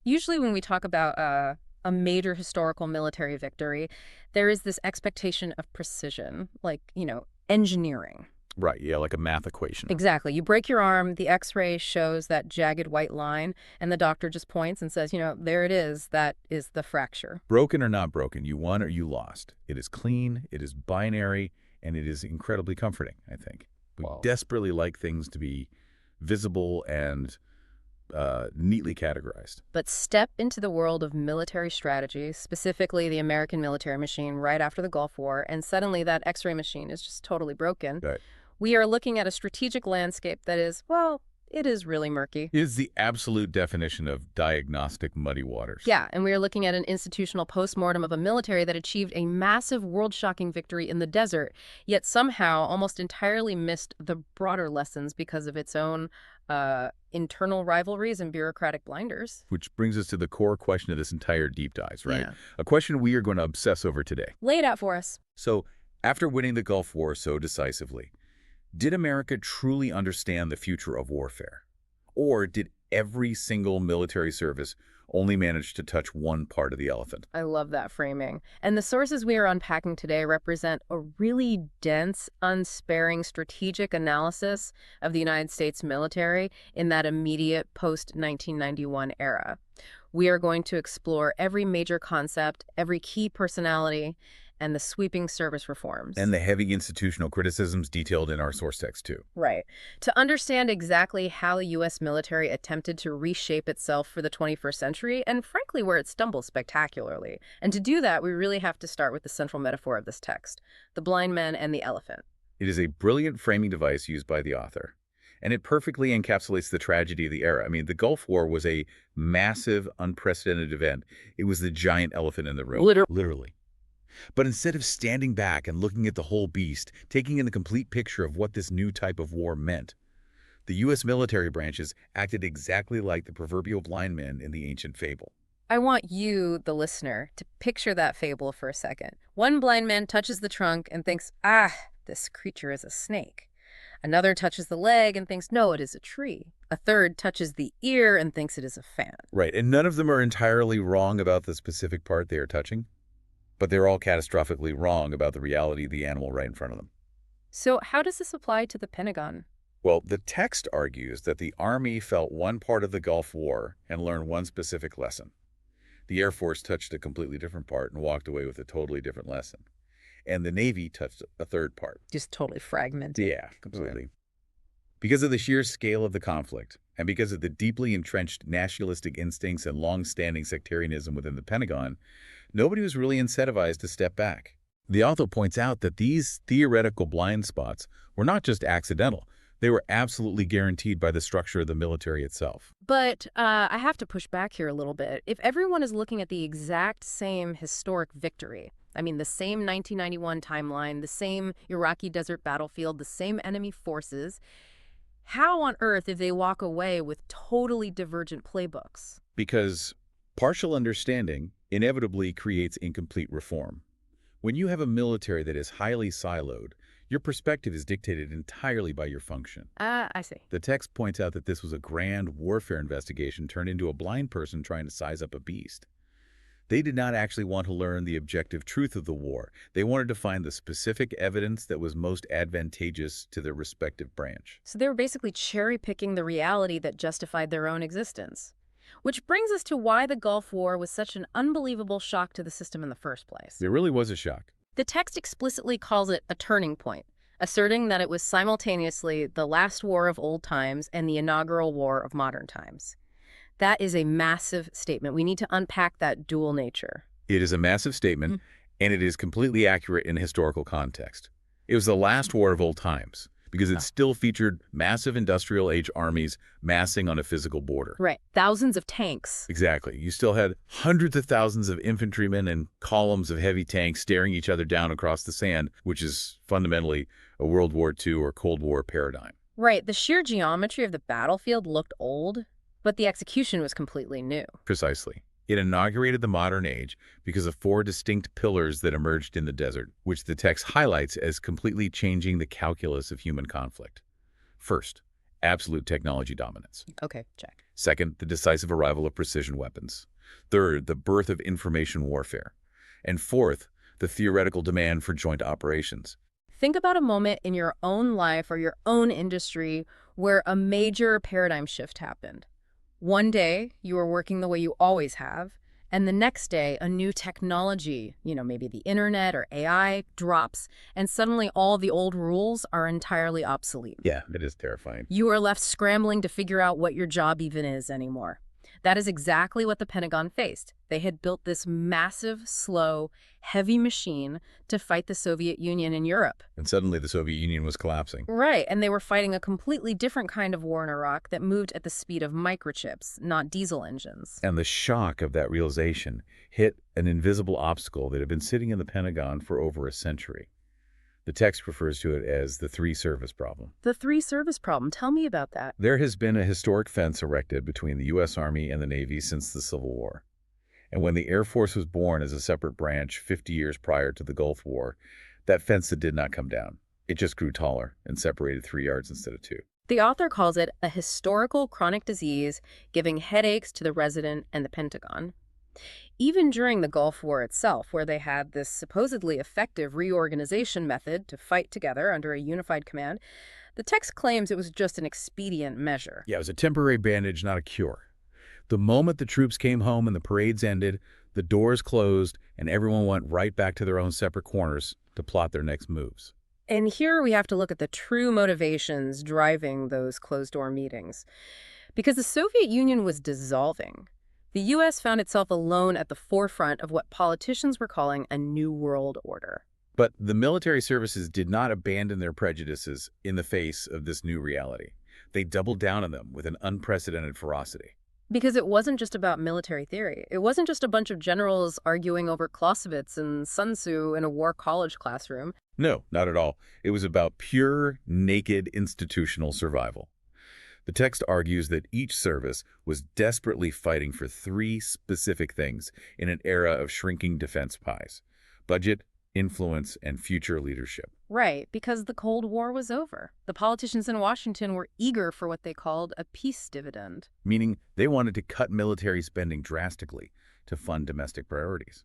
Usually when we talk about a major historical military victory, there is this expectation of precision, like, engineering. Right, yeah, like a math equation. Exactly. You break your arm, the x-ray shows that jagged white line, and the doctor just points and says, there it is. That is the fracture. Broken or not broken, you won or you lost. It is clean, it is binary, and it is incredibly comforting, I think. We Wow. desperately like things to be visible and neatly categorized. But step into the world of military strategy, specifically the American military machine right after the Gulf War, and suddenly that x-ray machine is just totally broken. Right. We are looking at a strategic landscape that is, well, it is really murky. It is the absolute definition of diagnostic muddy waters. Yeah, and we are looking at an institutional postmortem of a military that achieved a massive world-shocking victory in the desert, yet somehow almost entirely missed the broader lessons because of its own internal rivalries and bureaucratic blinders. Which brings us to the core question of this entire deep dive, right? Yeah. A question we are going to obsess over today. Lay it out for us. So, after winning the Gulf War so decisively, did America truly understand the future of warfare? Or did every single military service only manage to touch one part of the elephant? I love that framing. And the sources we are unpacking today represent a really dense, unsparing strategic analysis of the United States military in that immediate post-1991 era. We are going to explore every major concept, every key personality, and the sweeping service reforms. And the heavy institutional criticisms detailed in our source text, too. Right. To understand exactly how the U.S. military attempted to reshape itself for the 21st century, and frankly, where it stumbled spectacularly. And to do that, we really have to start with the central metaphor of this text, the blind man and the elephant. It is a brilliant framing device used by the author, and it perfectly encapsulates the tragedy of the era. I mean, the Gulf War was a massive, unprecedented event. It was the giant elephant in the room. Literally. But instead of standing back and looking at the whole beast, taking in the complete picture of what this new type of war meant, the U.S. military branches acted exactly like the proverbial blind men in the ancient fable. I want you, the listener, to picture that fable for a second. One blind man touches the trunk and thinks, this creature is a snake. Another touches the leg and thinks, no, it is a tree. A third touches the ear and thinks it is a fan. Right, and none of them are entirely wrong about the specific part they are touching, but they're all catastrophically wrong about the reality of the animal right in front of them. So how does this apply to the Pentagon? Well, the text argues that the Army felt one part of the Gulf War and learned one specific lesson. The Air Force touched a completely different part and walked away with a totally different lesson. And the Navy touched a third part. Just totally fragmented. Yeah, completely. Because of the sheer scale of the conflict, and because of the deeply entrenched nationalistic instincts and long-standing sectarianism within the Pentagon, nobody was really incentivized to step back. The author points out that these theoretical blind spots were not just accidental. They were absolutely guaranteed by the structure of the military itself. But I have to push back here a little bit. If everyone is looking at the exact same historic victory, I mean, the same 1991 timeline, the same Iraqi desert battlefield, the same enemy forces, how on earth did they walk away with totally divergent playbooks? Because partial understanding inevitably creates incomplete reform. When you have a military that is highly siloed, your perspective is dictated entirely by your function. I see. The text points out that this was a grand warfare investigation turned into a blind person trying to size up a beast. They did not actually want to learn the objective truth of the war. They wanted to find the specific evidence that was most advantageous to their respective branch. So they were basically cherry-picking the reality that justified their own existence. Which brings us to why the Gulf War was such an unbelievable shock to the system in the first place. It really was a shock. The text explicitly calls it a turning point, asserting that it was simultaneously the last war of old times and the inaugural war of modern times. That is a massive statement. We need to unpack that dual nature. It is a massive statement, and it is completely accurate in historical context. It was the last war of old times, because it still featured massive industrial-age armies massing on a physical border. Right. Thousands of tanks. Exactly. You still had hundreds of thousands of infantrymen and columns of heavy tanks staring each other down across the sand, which is fundamentally a World War II or Cold War paradigm. Right. The sheer geometry of the battlefield looked old, but the execution was completely new. Precisely. It inaugurated the modern age because of 4 distinct pillars that emerged in the desert, which the text highlights as completely changing the calculus of human conflict. First, absolute technology dominance. Okay, check. Second, the decisive arrival of precision weapons. Third, the birth of information warfare. And fourth, the theoretical demand for joint operations. Think about a moment in your own life or your own industry where a major paradigm shift happened. One day, you were working the way you always have, and the next day, a new technology, maybe the internet or AI, drops, and suddenly all the old rules are entirely obsolete. Yeah, it is terrifying. You are left scrambling to figure out what your job even is anymore. That is exactly what the Pentagon faced. They had built this massive, slow, heavy machine to fight the Soviet Union in Europe. And suddenly the Soviet Union was collapsing. Right, and they were fighting a completely different kind of war in Iraq that moved at the speed of microchips, not diesel engines. And the shock of that realization hit an invisible obstacle that had been sitting in the Pentagon for over a century. The text refers to it as the three-service problem. The three-service problem. Tell me about that. There has been a historic fence erected between the U.S. Army and the Navy since the Civil War. And when the Air Force was born as a separate branch 50 years prior to the Gulf War, that fence did not come down. It just grew taller and separated 3 yards instead of 2. The author calls it a historical chronic disease, giving headaches to the resident and the Pentagon. Even during the Gulf War itself, where they had this supposedly effective reorganization method to fight together under a unified command, the text claims it was just an expedient measure. Yeah, it was a temporary bandage, not a cure. The moment the troops came home and the parades ended, the doors closed and everyone went right back to their own separate corners to plot their next moves. And here we have to look at the true motivations driving those closed-door meetings. Because the Soviet Union was dissolving, the U.S. found itself alone at the forefront of what politicians were calling a new world order. But the military services did not abandon their prejudices in the face of this new reality. They doubled down on them with an unprecedented ferocity. Because it wasn't just about military theory. It wasn't just a bunch of generals arguing over Clausewitz and Sun Tzu in a war college classroom. No, not at all. It was about pure, naked institutional survival. The text argues that each service was desperately fighting for 3 specific things in an era of shrinking defense pies: budget, influence, and future leadership. Right, because the Cold War was over. The politicians in Washington were eager for what they called a peace dividend. Meaning they wanted to cut military spending drastically to fund domestic priorities.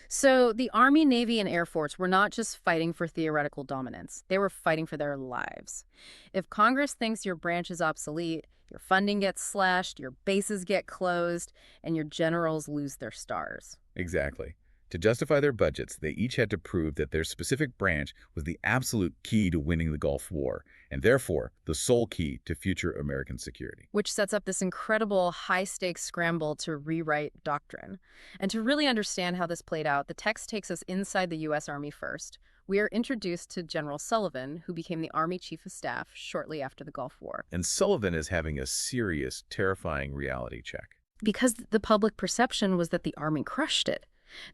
So the Army, Navy, and Air Force were not just fighting for theoretical dominance. They were fighting for their lives. If Congress thinks your branch is obsolete, your funding gets slashed, your bases get closed, and your generals lose their stars. Exactly. To justify their budgets, they each had to prove that their specific branch was the absolute key to winning the Gulf War, and therefore the sole key to future American security. Which sets up this incredible high-stakes scramble to rewrite doctrine. And to really understand how this played out, the text takes us inside the U.S. Army first. We are introduced to General Sullivan, who became the Army Chief of Staff shortly after the Gulf War. And Sullivan is having a serious, terrifying reality check. Because the public perception was that the Army crushed it.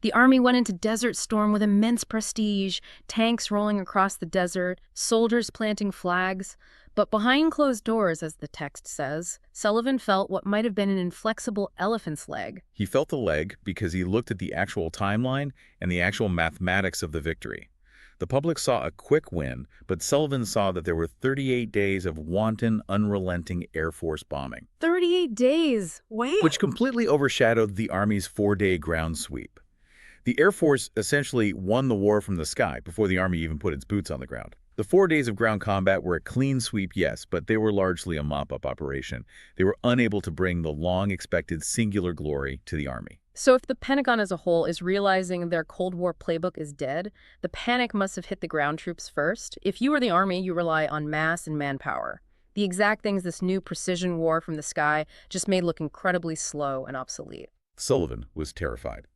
The Army went into Desert Storm with immense prestige, tanks rolling across the desert, soldiers planting flags. But behind closed doors, as the text says, Sullivan felt what might have been an inflexible elephant's leg. He felt the leg because he looked at the actual timeline and the actual mathematics of the victory. The public saw a quick win, but Sullivan saw that there were 38 days of wanton, unrelenting Air Force bombing. 38 days! Wait! Which completely overshadowed the Army's 4-day ground sweep. The Air Force essentially won the war from the sky before the Army even put its boots on the ground. The 4 days of ground combat were a clean sweep, yes, but they were largely a mop-up operation. They were unable to bring the long-expected singular glory to the Army. So if the Pentagon as a whole is realizing their Cold War playbook is dead, the panic must have hit the ground troops first. If you were the Army, you rely on mass and manpower. The exact things this new precision war from the sky just made look incredibly slow and obsolete. Sullivan was terrified.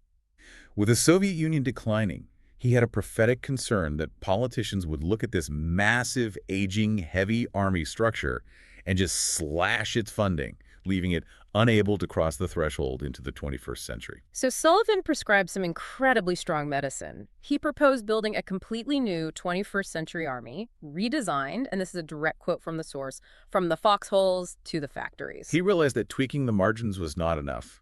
With the Soviet Union declining, he had a prophetic concern that politicians would look at this massive, aging, heavy army structure and just slash its funding, leaving it unable to cross the threshold into the 21st century. So Sullivan prescribed some incredibly strong medicine. He proposed building a completely new 21st century army, redesigned, and this is a direct quote from the source, from the foxholes to the factories. He realized that tweaking the margins was not enough.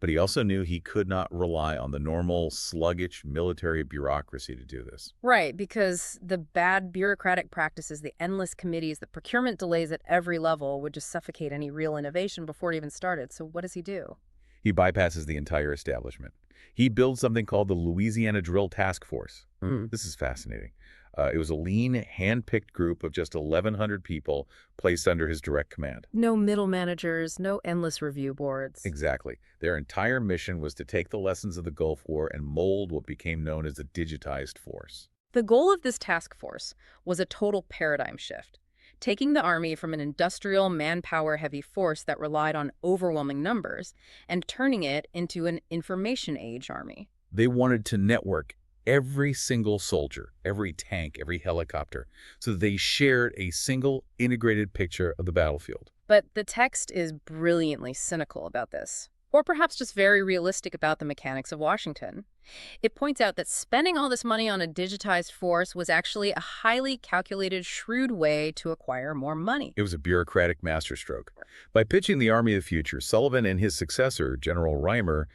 But he also knew he could not rely on the normal, sluggish military bureaucracy to do this. Right, because the bad bureaucratic practices, the endless committees, the procurement delays at every level would just suffocate any real innovation before it even started. So what does he do? He bypasses the entire establishment. He builds something called the Louisiana Drill Task Force. This is fascinating. It was a lean, hand-picked group of just 1,100 people placed under his direct command. No middle managers, no endless review boards. Exactly. Their entire mission was to take the lessons of the Gulf War and mold what became known as a digitized force. The goal of this task force was a total paradigm shift, taking the Army from an industrial, manpower-heavy force that relied on overwhelming numbers and turning it into an information-age army. They wanted to network every single soldier, every tank, every helicopter, so that they shared a single integrated picture of the battlefield. But the text is brilliantly cynical about this, or perhaps just very realistic about the mechanics of Washington. It points out that spending all this money on a digitized force was actually a highly calculated, shrewd way to acquire more money. It was a bureaucratic masterstroke. By pitching the Army of the Future, Sullivan and his successor, General Reimer,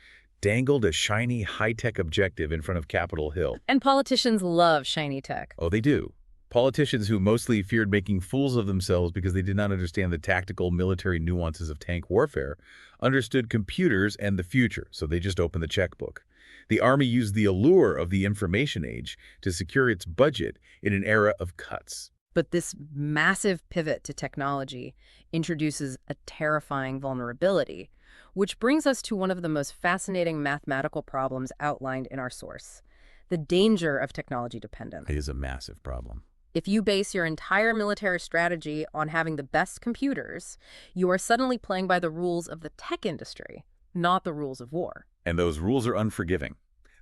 dangled a shiny, high-tech objective in front of Capitol Hill. And politicians love shiny tech. Oh, they do. Politicians who mostly feared making fools of themselves because they did not understand the tactical military nuances of tank warfare understood computers and the future, so they just opened the checkbook. The Army used the allure of the information age to secure its budget in an era of cuts. But this massive pivot to technology introduces a terrifying vulnerability, which brings us to one of the most fascinating mathematical problems outlined in our source: the danger of technology dependence. It is a massive problem. If you base your entire military strategy on having the best computers, you are suddenly playing by the rules of the tech industry, not the rules of war. And those rules are unforgiving.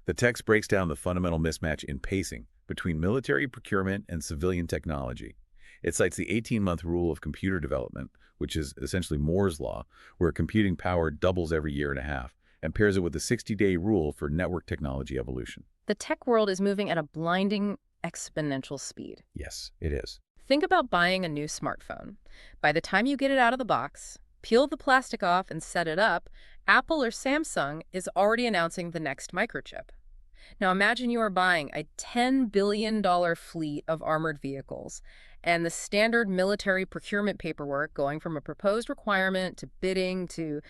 The text breaks down the fundamental mismatch in pacing between military procurement and civilian technology. It cites the 18-month rule of computer development, which is essentially Moore's law, where computing power doubles every year and a half, and pairs it with the 60-day rule for network technology evolution. The tech world is moving at a blinding, exponential speed. Yes, it is. Think about buying a new smartphone. By the time you get it out of the box, peel the plastic off and set it up, Apple or Samsung is already announcing the next microchip. Now imagine you are buying a $10 billion fleet of armored vehicles, and the standard military procurement paperwork going from a proposed requirement to bidding to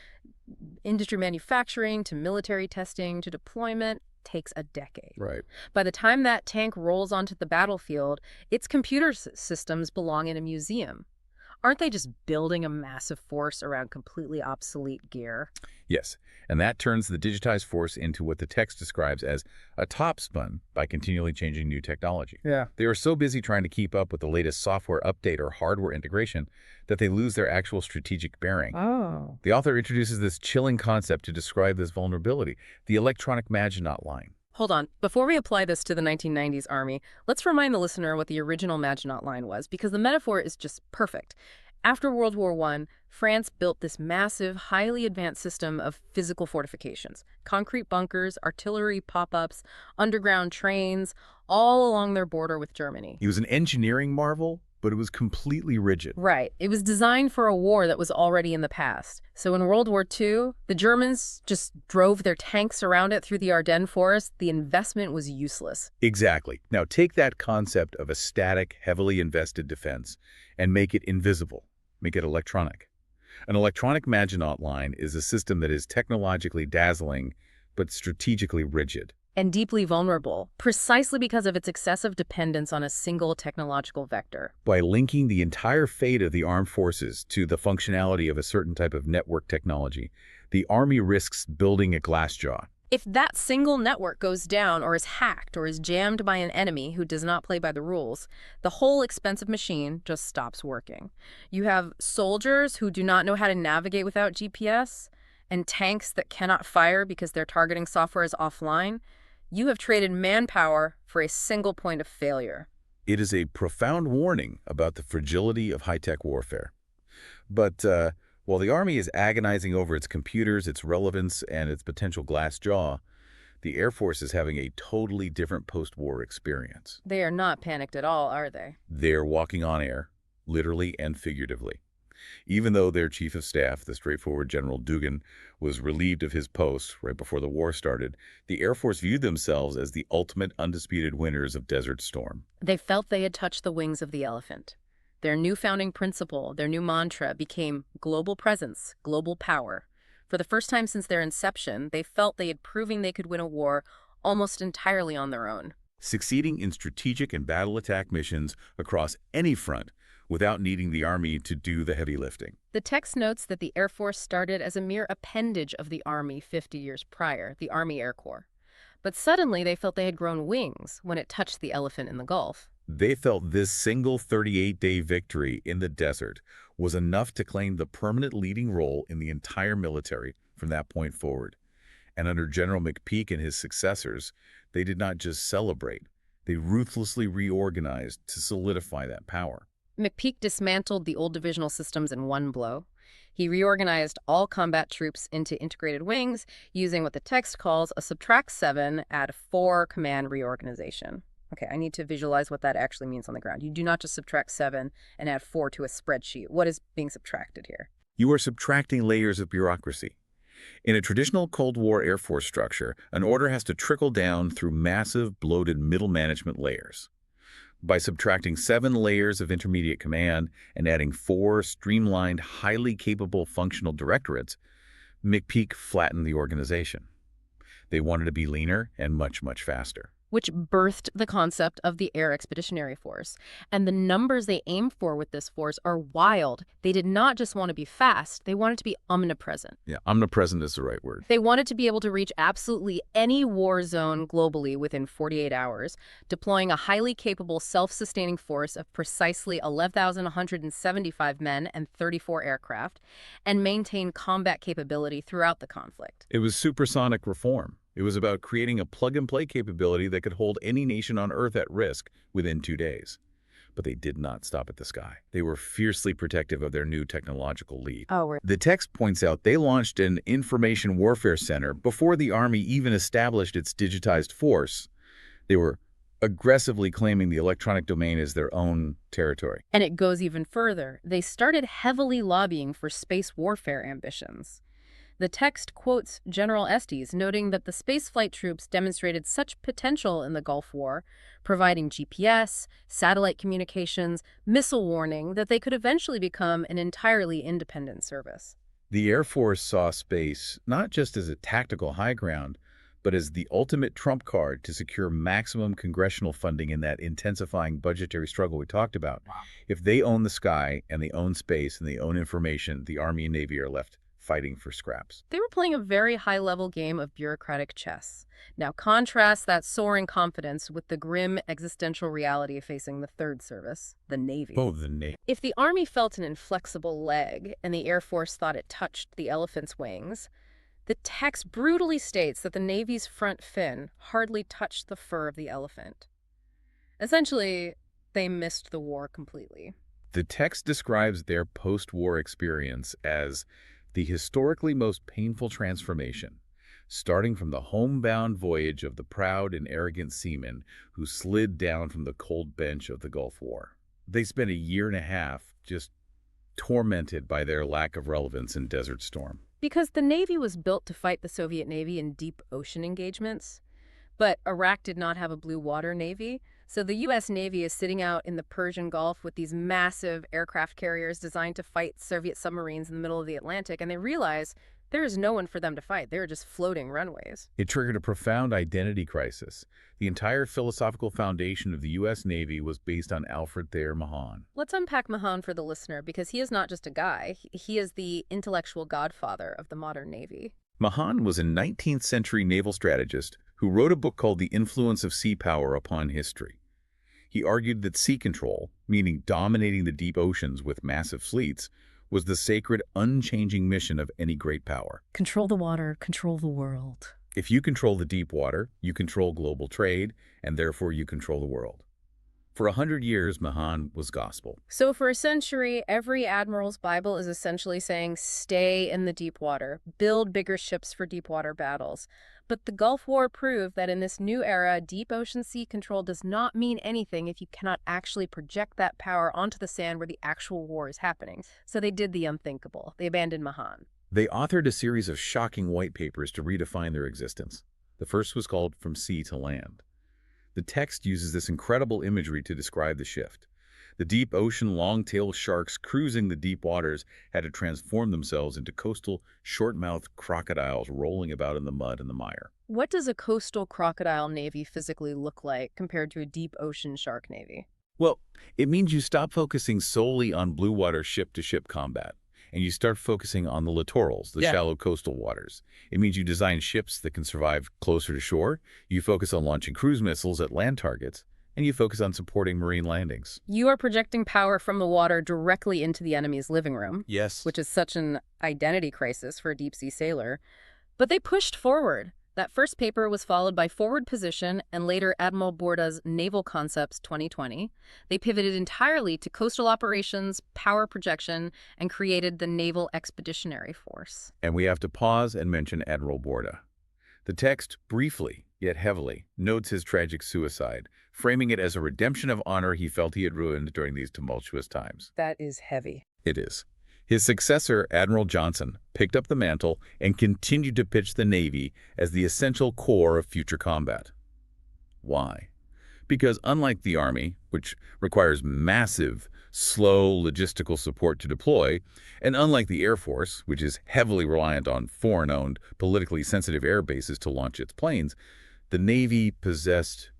industry manufacturing to military testing to deployment takes a decade. Right. By the time that tank rolls onto the battlefield, its computer systems belong in a museum. Aren't they just building a massive force around completely obsolete gear? Yes, and that turns the digitized force into what the text describes as a topspin by continually changing new technology. Yeah. They are so busy trying to keep up with the latest software update or hardware integration that they lose their actual strategic bearing. Oh. The author introduces this chilling concept to describe this vulnerability, the electronic Maginot Line. Hold on. Before we apply this to the 1990s Army, let's remind the listener what the original Maginot Line was, because the metaphor is just perfect. After World War I, France built this massive, highly advanced system of physical fortifications: concrete bunkers, artillery pop-ups, underground trains, all along their border with Germany. It was an engineering marvel, but it was completely rigid. Right. It was designed for a war that was already in the past. So in World War II, the Germans just drove their tanks around it through the Ardennes forest. The investment was useless. Exactly. Now take that concept of a static, heavily invested defense and make it invisible, make it electronic. An electronic Maginot Line is a system that is technologically dazzling, but strategically rigid. And deeply vulnerable, precisely because of its excessive dependence on a single technological vector. By linking the entire fate of the armed forces to the functionality of a certain type of network technology, the Army risks building a glassjaw. If that single network goes down or is hacked or is jammed by an enemy who does not play by the rules, the whole expensive machine just stops working. You have soldiers who do not know how to navigate without GPS, and tanks that cannot fire because their targeting software is offline. You have traded manpower for a single point of failure. It is a profound warning about the fragility of high-tech warfare. But while the Army is agonizing over its computers, its relevance, and its potential glass jaw, the Air Force is having a totally different post-war experience. They are not panicked at all, are they? They're walking on air, literally and figuratively. Even though their chief of staff, the straightforward General Dugan, was relieved of his post right before the war started, the Air Force viewed themselves as the ultimate undisputed winners of Desert Storm. They felt they had touched the wings of the elephant. Their new founding principle, their new mantra, became global presence, global power. For the first time since their inception, they felt they had proven they could win a war almost entirely on their own. Succeeding in strategic and battle attack missions across any front without needing the Army to do the heavy lifting. The text notes that the Air Force started as a mere appendage of the Army 50 years prior, the Army Air Corps. But suddenly they felt they had grown wings when it touched the elephant in the Gulf. They felt this single 38-day victory in the desert was enough to claim the permanent leading role in the entire military from that point forward. And under General McPeak and his successors, they did not just celebrate, they ruthlessly reorganized to solidify that power. McPeak dismantled the old divisional systems in one blow. He reorganized all combat troops into integrated wings using what the text calls a subtract 7, add 4 command reorganization. Okay, I need to visualize what that actually means on the ground. You do not just subtract 7 and add 4 to a spreadsheet. What is being subtracted here? You are subtracting layers of bureaucracy. In a traditional Cold War Air Force structure, an order has to trickle down through massive, bloated middle management layers. By subtracting 7 layers of intermediate command and adding 4 streamlined, highly capable functional directorates, McPeak flattened the organization. They wanted to be leaner and much, much faster. Which birthed the concept of the Air Expeditionary Force. And the numbers they aimed for with this force are wild. They did not just want to be fast, they wanted to be omnipresent. Yeah, omnipresent is the right word. They wanted to be able to reach absolutely any war zone globally within 48 hours, deploying a highly capable self-sustaining force of precisely 11,175 men and 34 aircraft, and maintain combat capability throughout the conflict. It was supersonic reform. It was about creating a plug-and-play capability that could hold any nation on Earth at risk within 2 days. But they did not stop at the sky. They were fiercely protective of their new technological lead. The text points out they launched an information warfare center before the Army even established its digitized force. They were aggressively claiming the electronic domain as their own territory. And it goes even further. They started heavily lobbying for space warfare ambitions. The text quotes General Estes, noting that the spaceflight troops demonstrated such potential in the Gulf War, providing GPS, satellite communications, missile warning, that they could eventually become an entirely independent service. The Air Force saw space not just as a tactical high ground, but as the ultimate trump card to secure maximum congressional funding in that intensifying budgetary struggle we talked about. Wow. If they own the sky and they own space and they own information, the Army and Navy are left fighting for scraps. They were playing a very high-level game of bureaucratic chess. Now contrast that soaring confidence with the grim existential reality facing the third service, the Navy. Oh, the Navy. If the Army felt an inflexible leg and the Air Force thought it touched the elephant's wings, the text brutally states that the Navy's front fin hardly touched the fur of the elephant. Essentially, they missed the war completely. The text describes their post-war experience as the historically most painful transformation, starting from the homebound voyage of the proud and arrogant seamen who slid down from the cold bench of the Gulf War. They spent a year and a half just tormented by their lack of relevance in Desert Storm. Because the Navy was built to fight the Soviet Navy in deep ocean engagements, but Iraq did not have a blue water navy, so the U.S. Navy is sitting out in the Persian Gulf with these massive aircraft carriers designed to fight Soviet submarines in the middle of the Atlantic, and they realize there is no one for them to fight. They're just floating runways. It triggered a profound identity crisis. The entire philosophical foundation of the U.S. Navy was based on Alfred Thayer Mahan. Let's unpack Mahan for the listener, because he is not just a guy. He is the intellectual godfather of the modern Navy. Mahan was a 19th century naval strategist who wrote a book called The Influence of Sea Power Upon History. He argued that sea control, meaning dominating the deep oceans with massive fleets, was the sacred, unchanging mission of any great power. Control the water, control the world. If you control the deep water, you control global trade, and therefore you control the world. For 100 years, Mahan was gospel. So for a century, every admiral's Bible is essentially saying, stay in the deep water, build bigger ships for deep water battles. But the Gulf War proved that in this new era, deep ocean sea control does not mean anything if you cannot actually project that power onto the sand where the actual war is happening. So they did the unthinkable. They abandoned Mahan. They authored a series of shocking white papers to redefine their existence. The first was called From Sea to Land. The text uses this incredible imagery to describe the shift. The deep ocean long-tailed sharks cruising the deep waters had to transform themselves into coastal, short-mouthed crocodiles rolling about in the mud and the mire. What does a coastal crocodile navy physically look like compared to a deep ocean shark navy? Well, it means you stop focusing solely on blue water ship-to-ship combat, and you start focusing on the littorals, the shallow coastal waters. It means you design ships that can survive closer to shore, you focus on launching cruise missiles at land targets, and you focus on supporting marine landings. You are projecting power from the water directly into the enemy's living room. Yes. Which is such an identity crisis for a deep-sea sailor. But they pushed forward. That first paper was followed by Forward Position and later Admiral Borda's Naval Concepts 2020. They pivoted entirely to coastal operations, power projection, and created the Naval Expeditionary Force. And we have to pause and mention Admiral Borda. The text, briefly, yet heavily, notes his tragic suicide, framing it as a redemption of honor he felt he had ruined during these tumultuous times. That is heavy. It is. His successor, Admiral Johnson, picked up the mantle and continued to pitch the Navy as the essential core of future combat. Why? Because unlike the Army, which requires massive, slow logistical support to deploy, and unlike the Air Force, which is heavily reliant on foreign-owned, politically sensitive air bases to launch its planes, the Navy possessed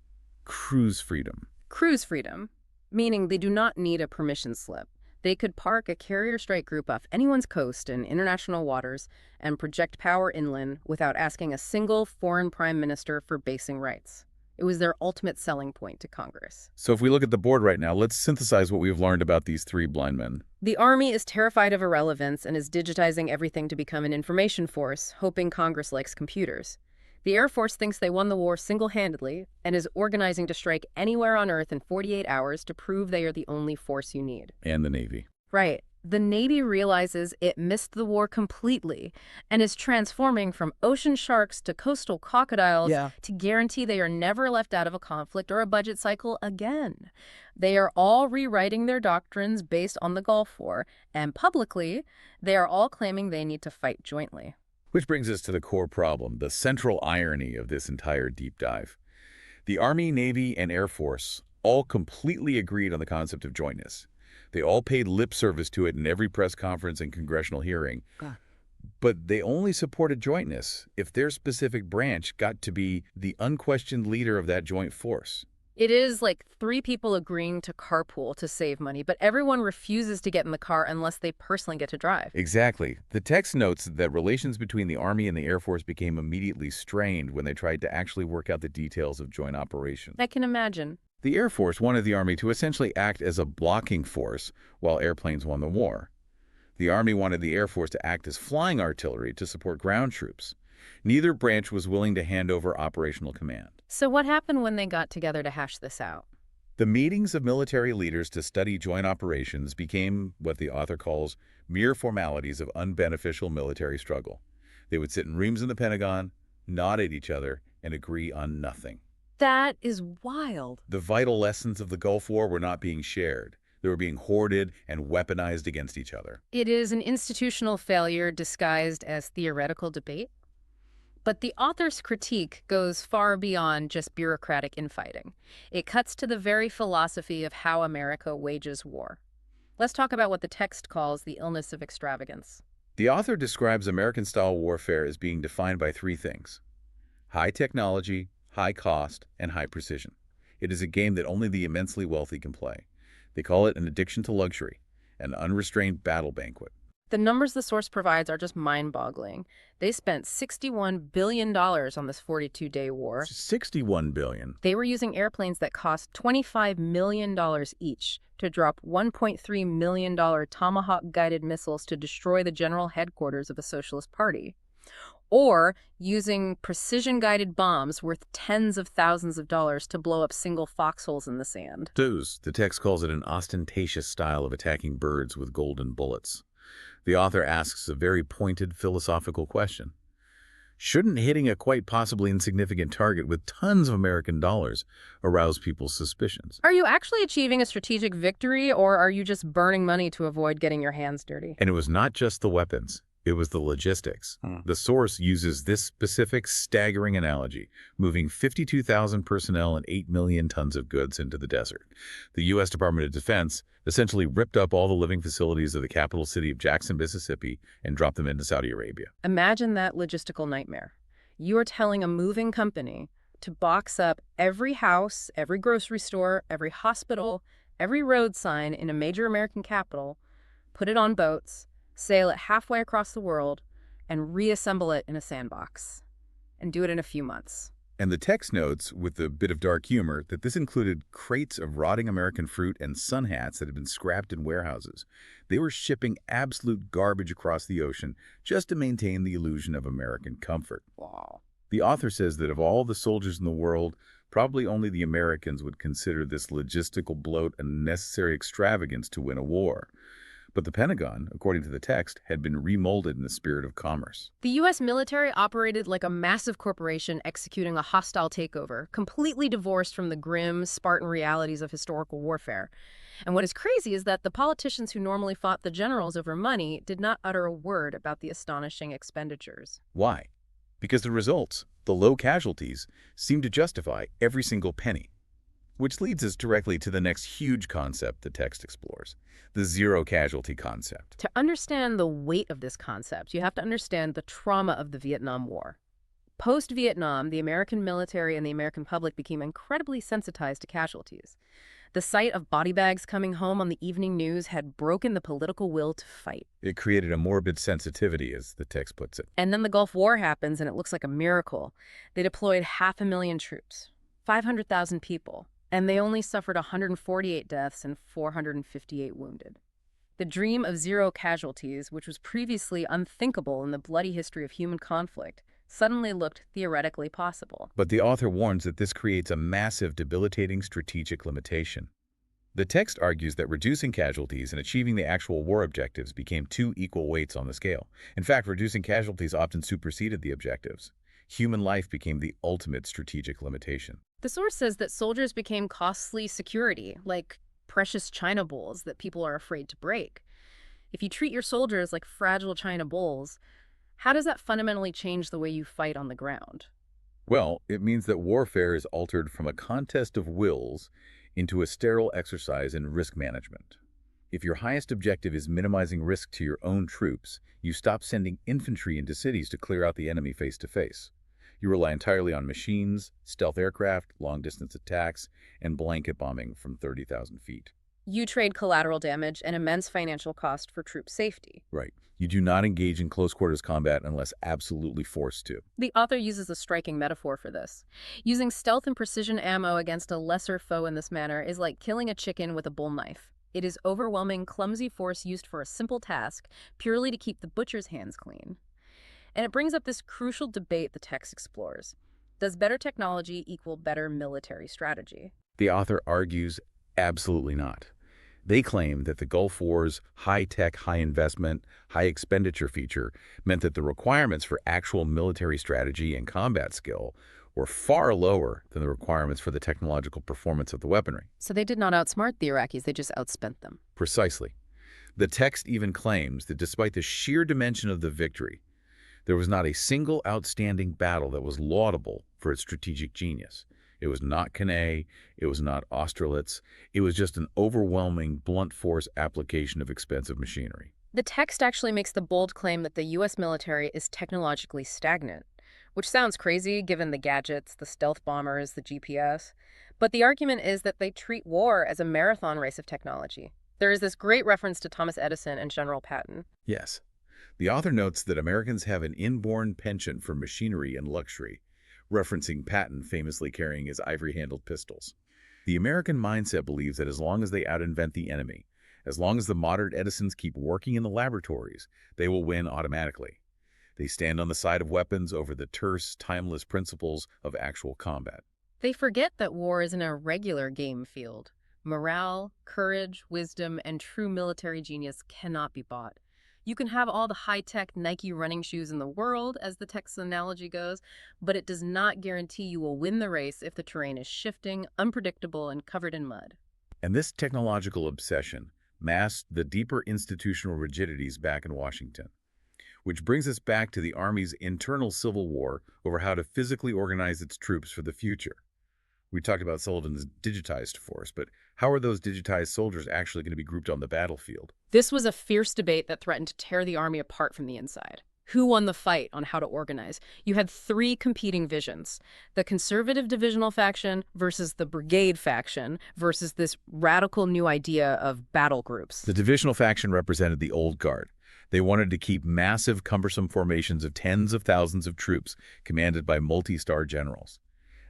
cruise freedom. Cruise freedom, meaning they do not need a permission slip. They could park a carrier strike group off anyone's coast in international waters and project power inland without asking a single foreign prime minister for basing rights. It was their ultimate selling point to Congress. So if we look at the board right now, let's synthesize what we've learned about these three blind men. The Army is terrified of irrelevance and is digitizing everything to become an information force, hoping Congress likes computers. The Air Force thinks they won the war single-handedly and is organizing to strike anywhere on Earth in 48 hours to prove they are the only force you need. And the Navy. Right. The Navy realizes it missed the war completely and is transforming from ocean sharks to coastal crocodiles to guarantee they are never left out of a conflict or a budget cycle again. They are all rewriting their doctrines based on the Gulf War, and publicly, they are all claiming they need to fight jointly. Which brings us to the core problem, the central irony of this entire deep dive. The Army, Navy, and Air Force all completely agreed on the concept of jointness. They all paid lip service to it in every press conference and congressional hearing. But they only supported jointness if their specific branch got to be the unquestioned leader of that joint force. It is like three people agreeing to carpool to save money, but everyone refuses to get in the car unless they personally get to drive. Exactly. The text notes that relations between the Army and the Air Force became immediately strained when they tried to actually work out the details of joint operations. I can imagine. The Air Force wanted the Army to essentially act as a blocking force while airplanes won the war. The Army wanted the Air Force to act as flying artillery to support ground troops. Neither branch was willing to hand over operational command. So what happened when they got together to hash this out? The meetings of military leaders to study joint operations became what the author calls mere formalities of unbeneficial military struggle. They would sit in rooms in the Pentagon, nod at each other, and agree on nothing. That is wild. The vital lessons of the Gulf War were not being shared. They were being hoarded and weaponized against each other. It is an institutional failure disguised as theoretical debate. But the author's critique goes far beyond just bureaucratic infighting. It cuts to the very philosophy of how America wages war. Let's talk about what the text calls the illness of extravagance. The author describes American-style warfare as being defined by three things: high technology, high cost, and high precision. It is a game that only the immensely wealthy can play. They call it an addiction to luxury, an unrestrained battle banquet. The numbers the source provides are just mind-boggling. They spent $61 billion on this 42-day war. $61 billion. They were using airplanes that cost $25 million each to drop $1.3 million Tomahawk-guided missiles to destroy the general headquarters of a socialist party. or using precision-guided bombs worth tens of thousands of dollars to blow up single foxholes in the sand. The text calls it an ostentatious style of attacking birds with golden bullets. The author asks a very pointed philosophical question. Shouldn't hitting a quite possibly insignificant target with tons of American dollars arouse people's suspicions? Are you actually achieving a strategic victory, or are you just burning money to avoid getting your hands dirty? And it was not just the weapons. It was the logistics. The source uses this specific, staggering analogy, moving 52,000 personnel and 8 million tons of goods into the desert. The U.S. Department of Defense essentially ripped up all the living facilities of the capital city of Jackson, Mississippi, and dropped them into Saudi Arabia. Imagine that logistical nightmare. You are telling a moving company to box up every house, every grocery store, every hospital, every road sign in a major American capital, put it on boats, sail it halfway across the world, and reassemble it in a sandbox. And do it in a few months. And the text notes, with a bit of dark humor, that this included crates of rotting American fruit and sun hats that had been scrapped in warehouses. They were shipping absolute garbage across the ocean just to maintain the illusion of American comfort. Wow. The author says that of all the soldiers in the world, probably only the Americans would consider this logistical bloat a necessary extravagance to win a war. But the Pentagon, according to the text, had been remolded in the spirit of commerce. The U.S. military operated like a massive corporation executing a hostile takeover, completely divorced from the grim, Spartan realities of historical warfare. And what is crazy is that the politicians who normally fought the generals over money did not utter a word about the astonishing expenditures. Why? Because the results, the low casualties, seem to justify every single penny. Which leads us directly to the next huge concept the text explores, the zero casualty concept. To understand the weight of this concept, you have to understand the trauma of the Vietnam War. Post-Vietnam, the American military and the American public became incredibly sensitized to casualties. The sight of body bags coming home on the evening news had broken the political will to fight. It created a morbid sensitivity, as the text puts it. And then the Gulf War happens, and it looks like a miracle. They deployed 500,000 troops, 500,000 people. And they only suffered 148 deaths and 458 wounded. The dream of zero casualties, which was previously unthinkable in the bloody history of human conflict, suddenly looked theoretically possible. But the author warns that this creates a massive, debilitating strategic limitation. The text argues that reducing casualties and achieving the actual war objectives became two equal weights on the scale. In fact, reducing casualties often superseded the objectives. Human life became the ultimate strategic limitation. The source says that soldiers became costly security, like precious china bowls that people are afraid to break. If you treat your soldiers like fragile china bowls, how does that fundamentally change the way you fight on the ground? Well, it means that warfare is altered from a contest of wills into a sterile exercise in risk management. If your highest objective is minimizing risk to your own troops, you stop sending infantry into cities to clear out the enemy face to face. You rely entirely on machines, stealth aircraft, long-distance attacks, and blanket bombing from 30,000 feet. You trade collateral damage and immense financial cost for troop safety. Right. You do not engage in close-quarters combat unless absolutely forced to. The author uses a striking metaphor for this. Using stealth and precision ammo against a lesser foe in this manner is like killing a chicken with a bull knife. It is overwhelming, clumsy force used for a simple task, purely to keep the butcher's hands clean. And it brings up this crucial debate the text explores. Does better technology equal better military strategy? The author argues absolutely not. They claim that the Gulf War's high-tech, high-investment, high-expenditure feature meant that the requirements for actual military strategy and combat skill were far lower than the requirements for the technological performance of the weaponry. So they did not outsmart the Iraqis, they just outspent them. Precisely. The text even claims that despite the sheer dimension of the victory, there was not a single outstanding battle that was laudable for its strategic genius. It was not Cannae, it was not Austerlitz, it was just an overwhelming blunt force application of expensive machinery. The text actually makes the bold claim that the U.S. military is technologically stagnant, which sounds crazy given the gadgets, the stealth bombers, the GPS. But the argument is that they treat war as a marathon race of technology. There is this great reference to Thomas Edison and General Patton. Yes. The author notes that Americans have an inborn penchant for machinery and luxury, referencing Patton famously carrying his ivory-handled pistols. The American mindset believes that as long as they out-invent the enemy, as long as the modern Edisons keep working in the laboratories, they will win automatically. They stand on the side of weapons over the terse, timeless principles of actual combat. They forget that war isn't a regular game field. Morale, courage, wisdom, and true military genius cannot be bought. You can have all the high-tech Nike running shoes in the world, as the text analogy goes, but it does not guarantee you will win the race if the terrain is shifting, unpredictable, and covered in mud. And this technological obsession masked the deeper institutional rigidities back in Washington. Which brings us back to the Army's internal civil war over how to physically organize its troops for the future. We talked about Sullivan's digitized force, but how are those digitized soldiers actually going to be grouped on the battlefield? This was a fierce debate that threatened to tear the Army apart from the inside. Who won the fight on how to organize? You had three competing visions: the conservative divisional faction versus the brigade faction versus this radical new idea of battle groups. The divisional faction represented the old guard. They wanted to keep massive, cumbersome formations of tens of thousands of troops commanded by multi-star generals.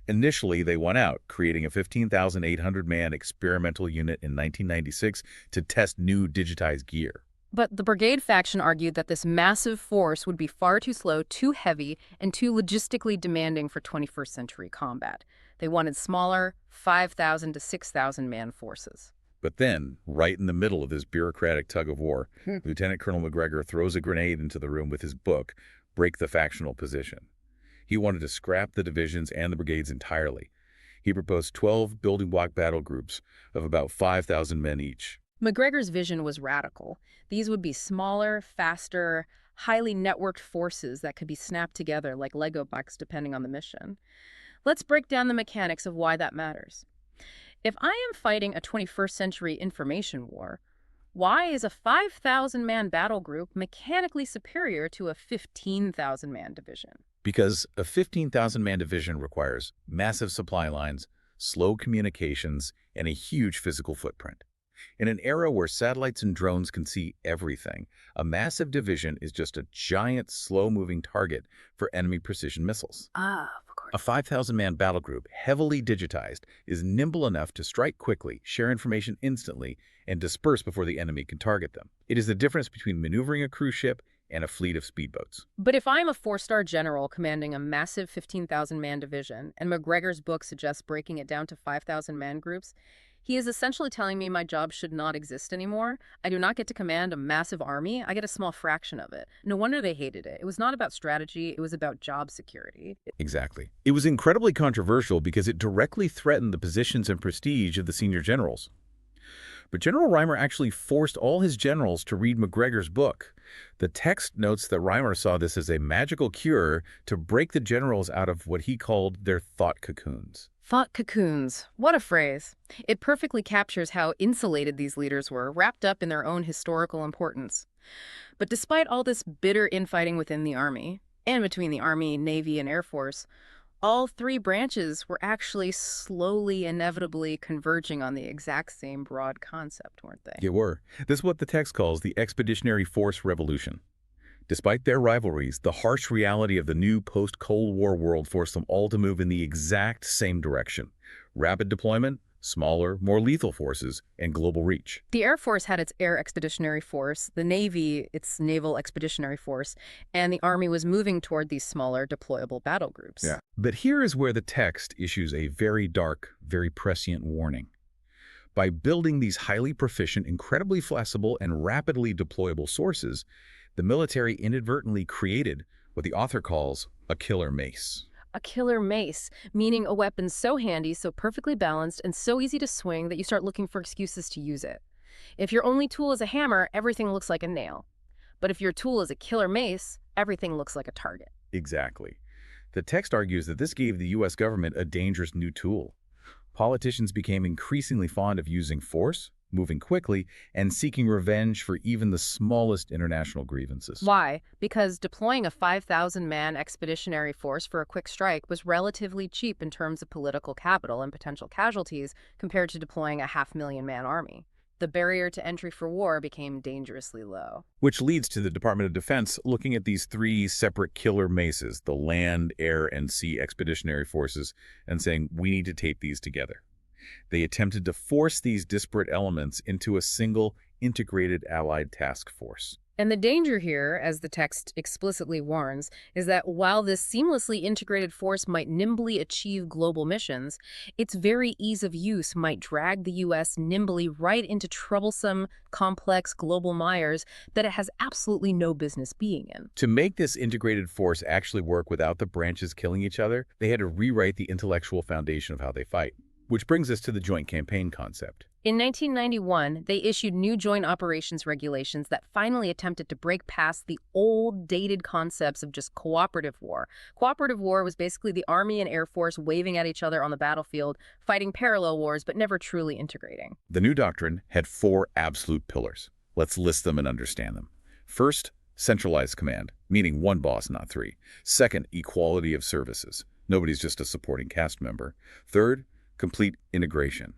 Initially, they won out, creating a 15,800-man experimental unit in 1996 to test new digitized gear. But the brigade faction argued that this massive force would be far too slow, too heavy, and too logistically demanding for 21st century combat. They wanted smaller, 5,000 to 6,000 man forces. But then, right in the middle of this bureaucratic tug-of-war, Lieutenant Colonel McGregor throws a grenade into the room with his book, Break the Factional Position. He wanted to scrap the divisions and the brigades entirely. He proposed 12 building block battle groups of about 5,000 men each. McGregor's vision was radical. These would be smaller, faster, highly networked forces that could be snapped together like Lego blocks depending on the mission. Let's break down the mechanics of why that matters. If I am fighting a 21st century information war, why is a 5,000-man battle group mechanically superior to a 15,000-man division? Because a 15,000-man division requires massive supply lines, slow communications, and a huge physical footprint. In an era where satellites and drones can see everything, a massive division is just a giant, slow-moving target for enemy precision missiles. Of course. A 5,000-man battle group, heavily digitized, is nimble enough to strike quickly, share information instantly, and disperse before the enemy can target them. It is the difference between maneuvering a cruise ship and a fleet of speedboats. But if I'm a four-star general commanding a massive 15,000-man division, and McGregor's book suggests breaking it down to 5,000-man groups, he is essentially telling me my job should not exist anymore. I do not get to command a massive army. I get a small fraction of it. No wonder they hated it. It was not about strategy. It was about job security. Exactly. It was incredibly controversial because it directly threatened the positions and prestige of the senior generals. But General Reimer actually forced all his generals to read McGregor's book. The text notes that Reimer saw this as a magical cure to break the generals out of what he called their thought cocoons. Thought cocoons. What a phrase. It perfectly captures how insulated these leaders were, wrapped up in their own historical importance. But despite all this bitter infighting within the Army, and between the Army, Navy, and Air Force, all three branches were actually slowly, inevitably converging on the exact same broad concept, weren't they? They were. This is what the text calls the Expeditionary Force Revolution. Despite their rivalries, the harsh reality of the new post-Cold War world forced them all to move in the exact same direction: rapid deployment, smaller, more lethal forces, and global reach. The Air Force had its Air Expeditionary Force, the Navy its Naval Expeditionary Force, and the Army was moving toward these smaller deployable battle groups. Yeah. But here is where the text issues a very dark, very prescient warning. By building these highly proficient, incredibly flexible, and rapidly deployable sources, the military inadvertently created what the author calls a killer mace. A killer mace, meaning a weapon so handy, so perfectly balanced, and so easy to swing that you start looking for excuses to use it. If your only tool is a hammer, everything looks like a nail. But if your tool is a killer mace, everything looks like a target. Exactly. The text argues that this gave the U.S. government a dangerous new tool. Politicians became increasingly fond of using force, moving quickly, and seeking revenge for even the smallest international grievances. Why? Because deploying a 5,000-man expeditionary force for a quick strike was relatively cheap in terms of political capital and potential casualties compared to deploying a 500,000-man army. The barrier to entry for war became dangerously low. Which leads to the Department of Defense looking at these three separate killer maces, the land, air, and sea expeditionary forces, and saying, we need to tape these together. They attempted to force these disparate elements into a single, integrated Allied task force. And the danger here, as the text explicitly warns, is that while this seamlessly integrated force might nimbly achieve global missions, its very ease of use might drag the U.S. nimbly right into troublesome, complex global mires that it has absolutely no business being in. To make this integrated force actually work without the branches killing each other, they had to rewrite the intellectual foundation of how they fight. Which brings us to the joint campaign concept. In 1991, they issued new joint operations regulations that finally attempted to break past the old, dated concepts of just cooperative war. Cooperative war was basically the Army and Air Force waving at each other on the battlefield, fighting parallel wars, but never truly integrating. The new doctrine had 4 absolute pillars. Let's list them and understand them. First, centralized command, meaning one boss, not 3. Second, equality of services. Nobody's just a supporting cast member. Third, complete integration.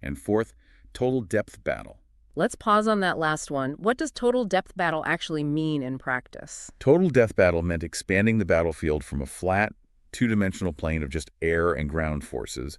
And fourth, total depth battle. Let's pause on that last one. What does total depth battle actually mean in practice? Total depth battle meant expanding the battlefield from a flat, two-dimensional plane of just air and ground forces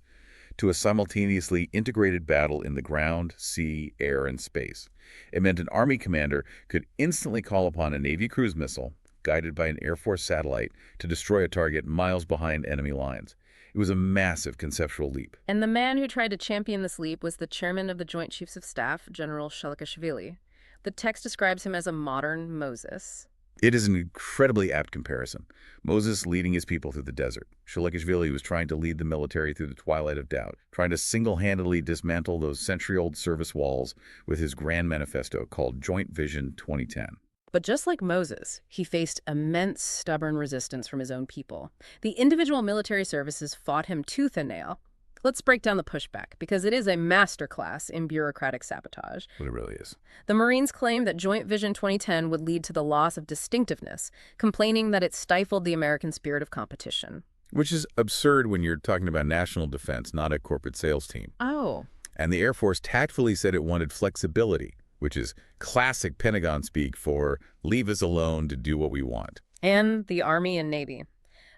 to a simultaneously integrated battle in the ground, sea, air, and space. It meant an Army commander could instantly call upon a Navy cruise missile, guided by an Air Force satellite, to destroy a target miles behind enemy lines. It was a massive conceptual leap. And the man who tried to champion this leap was the chairman of the Joint Chiefs of Staff, General Shalikashvili. The text describes him as a modern Moses. It is an incredibly apt comparison. Moses leading his people through the desert. Shalikashvili was trying to lead the military through the twilight of doubt, trying to single-handedly dismantle those century-old service walls with his grand manifesto called Joint Vision 2010. But just like Moses, he faced immense, stubborn resistance from his own people. The individual military services fought him tooth and nail. Let's break down the pushback, because it is a masterclass in bureaucratic sabotage. But it really is. The Marines claimed that Joint Vision 2010 would lead to the loss of distinctiveness, complaining that it stifled the American spirit of competition. Which is absurd when you're talking about national defense, not a corporate sales team. Oh. And the Air Force tactfully said it wanted flexibility, which is classic Pentagon speak for leave us alone to do what we want. And the Army and Navy.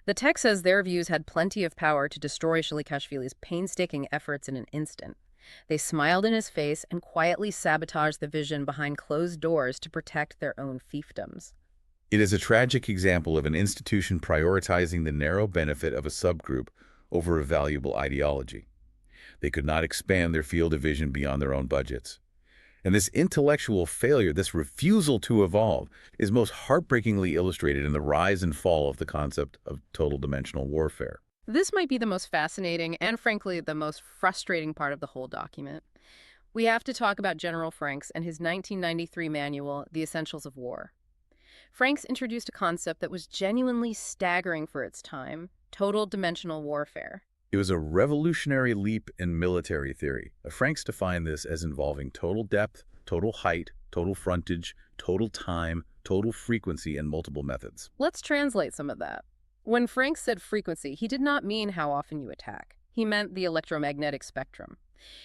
The text says their views had plenty of power to destroy Shalikashvili's painstaking efforts in an instant. They smiled in his face and quietly sabotaged the vision behind closed doors to protect their own fiefdoms. It is a tragic example of an institution prioritizing the narrow benefit of a subgroup over a valuable ideology. They could not expand their field of vision beyond their own budgets. And this intellectual failure, this refusal to evolve, is most heartbreakingly illustrated in the rise and fall of the concept of total dimensional warfare. This might be the most fascinating and, frankly, the most frustrating part of the whole document. We have to talk about General Franks and his 1993 manual, The Essentials of War. Franks introduced a concept that was genuinely staggering for its time: total dimensional warfare. It was a revolutionary leap in military theory. Franks defined this as involving total depth, total height, total frontage, total time, total frequency, and multiple methods. Let's translate some of that. When Franks said frequency, he did not mean how often you attack. He meant the electromagnetic spectrum.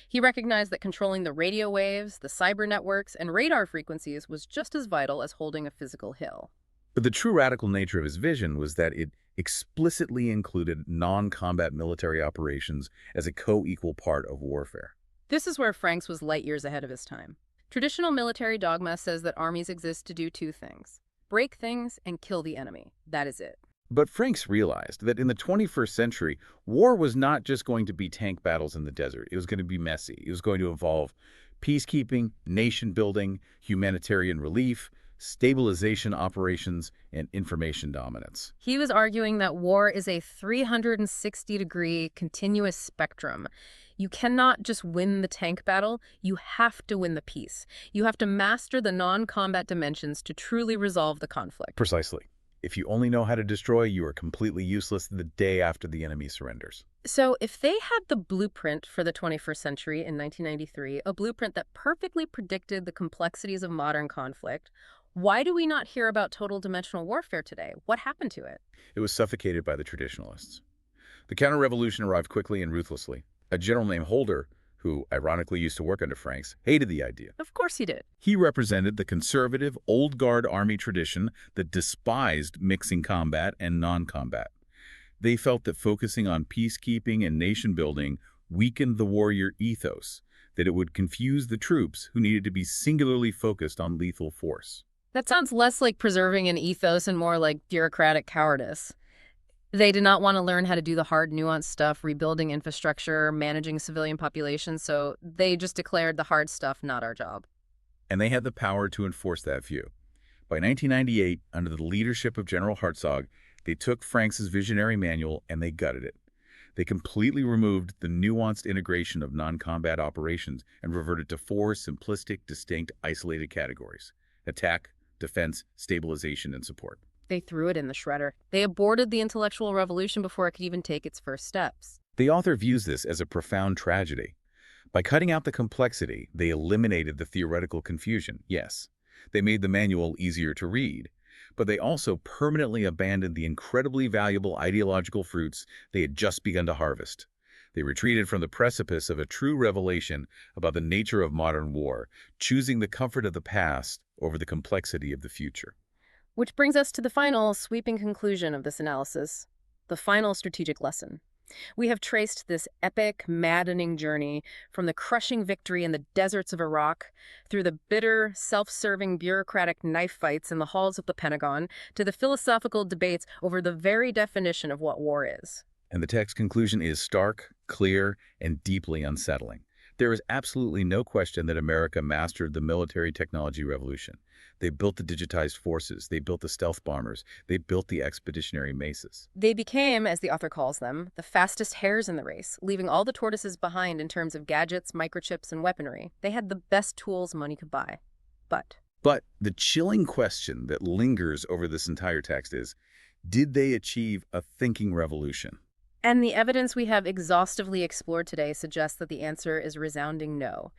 He recognized that controlling the radio waves, the cyber networks, and radar frequencies was just as vital as holding a physical hill. But the true radical nature of his vision was that it explicitly included non-combat military operations as a co-equal part of warfare. This is where Franks was light years ahead of his time. Traditional military dogma says that armies exist to do 2 things: break things and kill the enemy. That is it. But Franks realized that in the 21st century, war was not just going to be tank battles in the desert. It was going to be messy. It was going to involve peacekeeping, nation-building, humanitarian relief, stabilization operations, and information dominance. He was arguing that war is a 360-degree continuous spectrum. You cannot just win the tank battle, you have to win the peace. You have to master the non-combat dimensions to truly resolve the conflict. Precisely. If you only know how to destroy, you are completely useless the day after the enemy surrenders. So if they had the blueprint for the 21st century in 1993, a blueprint that perfectly predicted the complexities of modern conflict, why do we not hear about total dimensional warfare today? What happened to it? It was suffocated by the traditionalists. The counter-revolution arrived quickly and ruthlessly. A general named Holder, who ironically used to work under Franks, hated the idea. Of course he did. He represented the conservative, old-guard army tradition that despised mixing combat and non-combat. They felt that focusing on peacekeeping and nation-building weakened the warrior ethos, that it would confuse the troops who needed to be singularly focused on lethal force. That sounds less like preserving an ethos and more like bureaucratic cowardice. They did not want to learn how to do the hard, nuanced stuff, rebuilding infrastructure, managing civilian populations, so they just declared the hard stuff not our job. And they had the power to enforce that view. By 1998, under the leadership of General Hartzog, they took Franks' visionary manual and they gutted it. They completely removed the nuanced integration of non-combat operations and reverted to four simplistic, distinct, isolated categories: attack, defense, stabilization, and support. They threw it in the shredder. They aborted the intellectual revolution before it could even take its first steps. The author views this as a profound tragedy. By cutting out the complexity, they eliminated the theoretical confusion, yes. They made the manual easier to read, but they also permanently abandoned the incredibly valuable ideological fruits they had just begun to harvest. They retreated from the precipice of a true revelation about the nature of modern war, choosing the comfort of the past over the complexity of the future. Which brings us to the final, sweeping conclusion of this analysis, the final strategic lesson. We have traced this epic, maddening journey from the crushing victory in the deserts of Iraq, through the bitter, self-serving bureaucratic knife fights in the halls of the Pentagon, to the philosophical debates over the very definition of what war is. And the text conclusion is stark, clear, and deeply unsettling. There is absolutely no question that America mastered the military technology revolution. They built the digitized forces, they built the stealth bombers, they built the expeditionary maces. They became, as the author calls them, the fastest hares in the race, leaving all the tortoises behind in terms of gadgets, microchips, and weaponry. They had the best tools money could buy. But the chilling question that lingers over this entire text is, did they achieve a thinking revolution? And the evidence we have exhaustively explored today suggests that the answer is resounding no.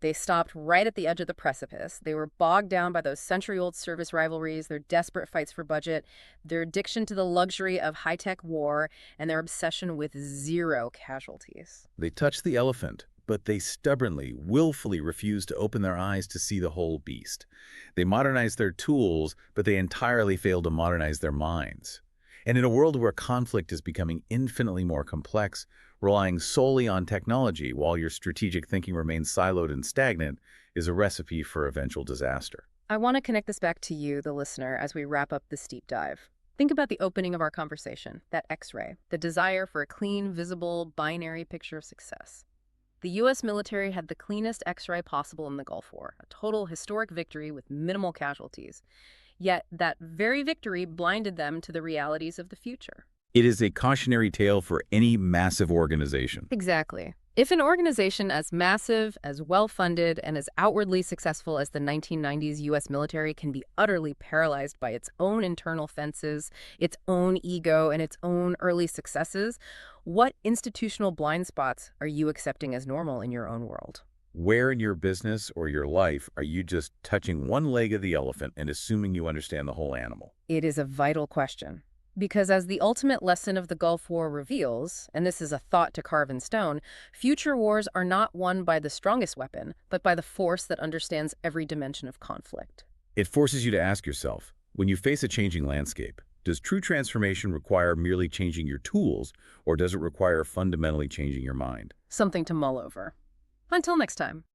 They stopped right at the edge of the precipice. They were bogged down by those century-old service rivalries, their desperate fights for budget, their addiction to the luxury of high-tech war, and their obsession with zero casualties. They touched the elephant, but they stubbornly, willfully refused to open their eyes to see the whole beast. They modernized their tools, but they entirely failed to modernize their minds. And in a world where conflict is becoming infinitely more complex, relying solely on technology while your strategic thinking remains siloed and stagnant is a recipe for eventual disaster. I want to connect this back to you, the listener, as we wrap up this deep dive. Think about the opening of our conversation, that X-ray, the desire for a clean, visible, binary picture of success. The U.S. military had the cleanest X-ray possible in the Gulf War, a total historic victory with minimal casualties. Yet that very victory blinded them to the realities of the future. It is a cautionary tale for any massive organization. Exactly. If an organization as massive, as well-funded, and as outwardly successful as the 1990s U.S. military can be utterly paralyzed by its own internal fences, its own ego, and its own early successes, what institutional blind spots are you accepting as normal in your own world? Where in your business or your life are you just touching one leg of the elephant and assuming you understand the whole animal? It is a vital question. Because as the ultimate lesson of the Gulf War reveals, and this is a thought to carve in stone, future wars are not won by the strongest weapon, but by the force that understands every dimension of conflict. It forces you to ask yourself, when you face a changing landscape, does true transformation require merely changing your tools, or does it require fundamentally changing your mind? Something to mull over. Until next time.